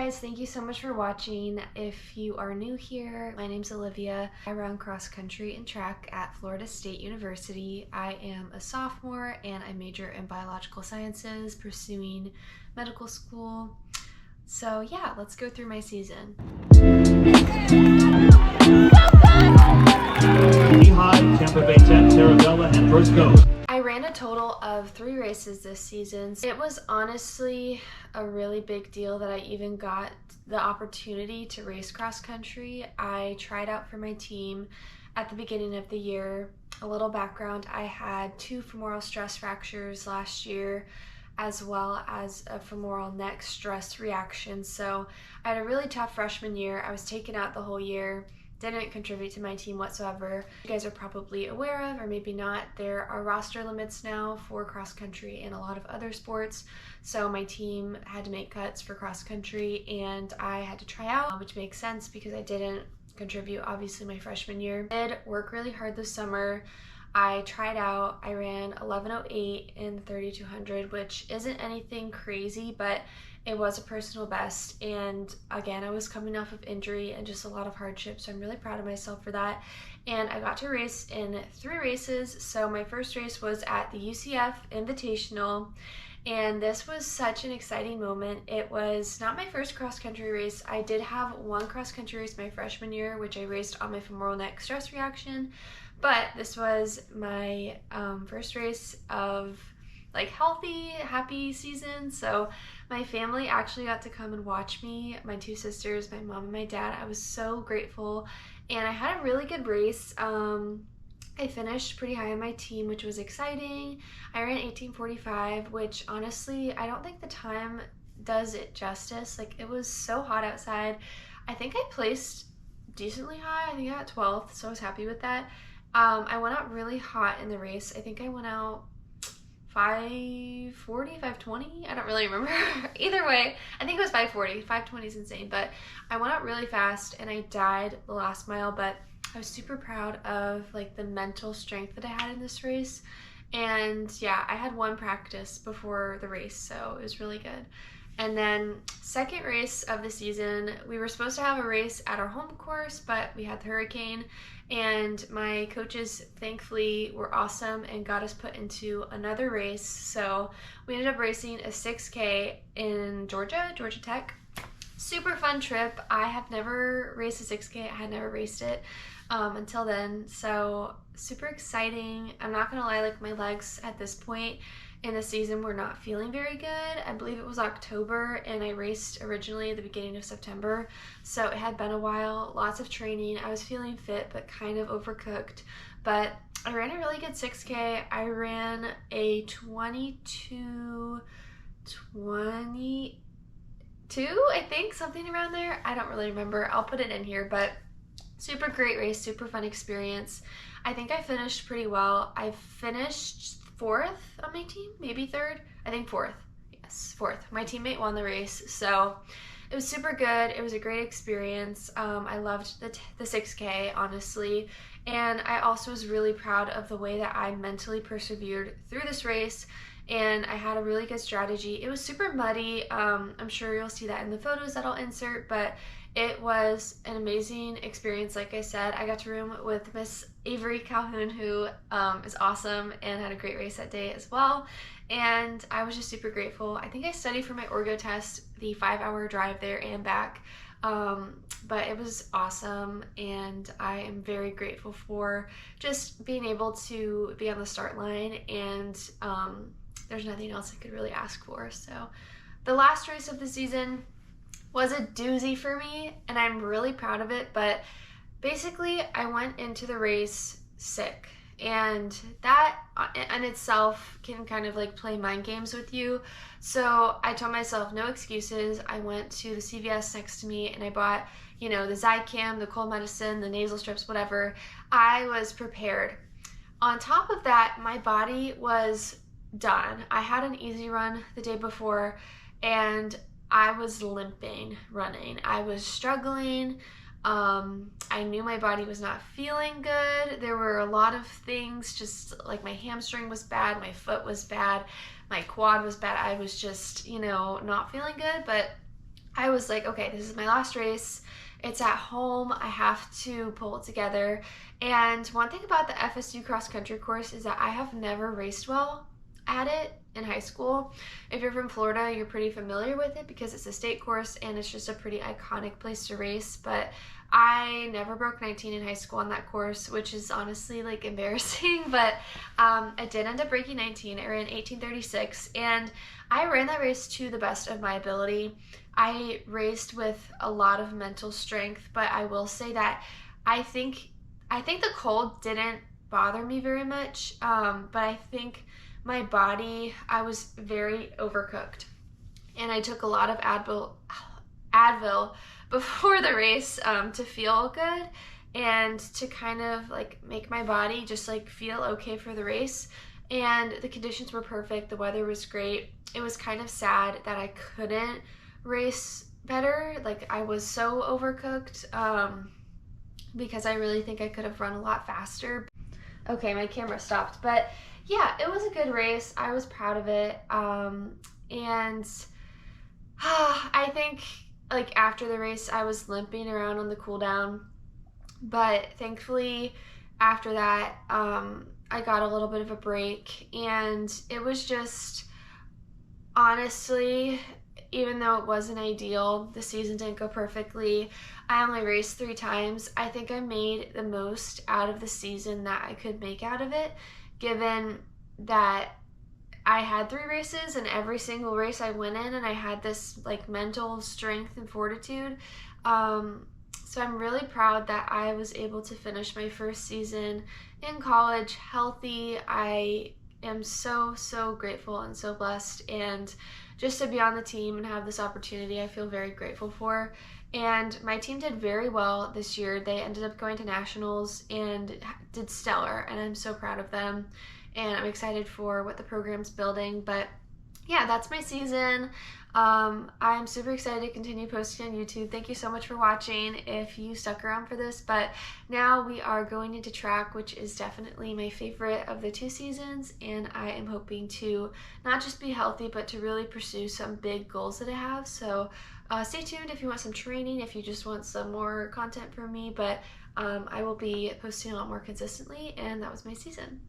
guys, thank you so much for watching. If you are new here, my name's Olivia. I run cross country and track at Florida State University. I am a sophomore and I major in biological sciences, pursuing medical school. So yeah, let's go through my season. Lehigh, Tampa Bay Tech, Terravella, and First Coast. I ran a total of 3 races this season. It was honestly a really big deal that I even got the opportunity to race cross country. I tried out for my team at the beginning of the year. A little background, I had 2 femoral stress fractures last year, as well as a femoral neck stress reaction. So I had a really tough freshman year. I was taken out the whole year. Didn't contribute to my team whatsoever. You guys are probably aware of, or maybe not, there are roster limits now for cross country and a lot of other sports. So my team had to make cuts for cross country and I had to try out, which makes sense because I didn't contribute obviously my freshman year. I did work really hard this summer. I tried out, I ran 11:08 in 3200, which isn't anything crazy, but it was a personal best. And again, I was coming off of injury and just a lot of hardship, so I'm really proud of myself for that. And I got to race in 3 races. So my first race was at the UCF Invitational, and this was such an exciting moment. It was not my first cross-country race. I did have one cross-country race my freshman year, which I raced on my femoral neck stress reaction, but this was my first race of like healthy, happy season. So my family actually got to come and watch me, my 2 sisters, my mom and my dad. I was so grateful, and I had a really good race. I finished pretty high on my team, which was exciting. I ran 18:45, which honestly, I don't think the time does it justice. Like, it was so hot outside. I think I placed decently high. I think I got 12th, so I was happy with that. I went out really hot in the race. I think I went out 5:40, 5:20, I don't really remember. Either way, I think it was 5:40. 5:20 is insane, but I went out really fast and I died the last mile, but I was super proud of like the mental strength that I had in this race. And yeah, I had 1 practice before the race, so it was really good. And then second race of the season, we were supposed to have a race at our home course, but we had the hurricane, and my coaches thankfully were awesome and got us put into another race. So we ended up racing a 6K in Georgia Tech. Super fun trip. I have never raced a 6K. I had never raced it until then, so super exciting. I'm not gonna lie, like my legs at this point in the season were not feeling very good. I believe it was October and I raced originally at the beginning of September, so it had been a while, lots of training. I was feeling fit but kind of overcooked, but I ran a really good 6K. I ran a 22, I think, something around there. I don't really remember. I'll put it in here, but super great race, super fun experience. I think I finished pretty well. I finished 4th on my team, maybe 3rd. I think 4th. Yes, 4th. My teammate won the race, so it was super good. It was a great experience. I loved the 6K, honestly, and I also was really proud of the way that I mentally persevered through this race, and I had a really good strategy. It was super muddy. I'm sure you'll see that in the photos that I'll insert, but it was an amazing experience. Like I said, I got to room with Miss Avery Calhoun, who is awesome and had a great race that day as well. And I was just super grateful. I think I studied for my orgo test, the 5-hour drive there and back. But it was awesome, and I am very grateful for just being able to be on the start line, and there's nothing else I could really ask for. So the last race of the season was a doozy for me, and I'm really proud of it, but basically I went into the race sick, and that in itself can kind of like play mind games with you. So I told myself no excuses. I went to the CVS next to me and I bought, you know, the Zicam, the cold medicine, the nasal strips, whatever. I was prepared. On top of that, my body was done. I had an easy run the day before and I was limping running. I was struggling. I knew my body was not feeling good. There were a lot of things, just like my hamstring was bad, my foot was bad, my quad was bad. I was just, you know, not feeling good, but I was like, okay, this is my last race. It's at home. I have to pull it together. And one thing about the FSU cross country course is that I have never raced well at it in high school. If you're from Florida, you're pretty familiar with it because it's a state course and it's just a pretty iconic place to race. But I never broke 19 in high school on that course, which is honestly like embarrassing. But I did end up breaking 19. I ran 18:36, and I ran that race to the best of my ability. I raced with a lot of mental strength, but I will say that I think the cold didn't bother me very much. But I think my body, I was very overcooked, and I took a lot of Advil before the race to feel good and to kind of like make my body just like feel okay for the race. And the conditions were perfect. The weather was great. It was kind of sad that I couldn't race better. Like, I was so overcooked because I really think I could have run a lot faster. Okay, my camera stopped. But yeah, it was a good race. I was proud of it. And I think like after the race I was limping around on the cool down, but thankfully after that I got a little bit of a break, and it was just, honestly, even though it wasn't ideal, the season didn't go perfectly. I only raced 3 times. I think I made the most out of the season that I could make out of it, given that I had 3 races, and every single race I went in and I had this like mental strength and fortitude. So I'm really proud that I was able to finish my first season in college healthy. I am so grateful and so blessed, and just to be on the team and have this opportunity I feel very grateful for. And my team did very well this year. They ended up going to nationals and did stellar, and I'm so proud of them, and I'm excited for what the program's building. But yeah, that's my season. I'm super excited to continue posting on YouTube. Thank you so much for watching if you stuck around for this. But now we are going into track, which is definitely my favorite of the 2 seasons, and I am hoping to not just be healthy, but to really pursue some big goals that I have. So stay tuned if you want some training, if you just want some more content from me. But I will be posting a lot more consistently, and that was my season.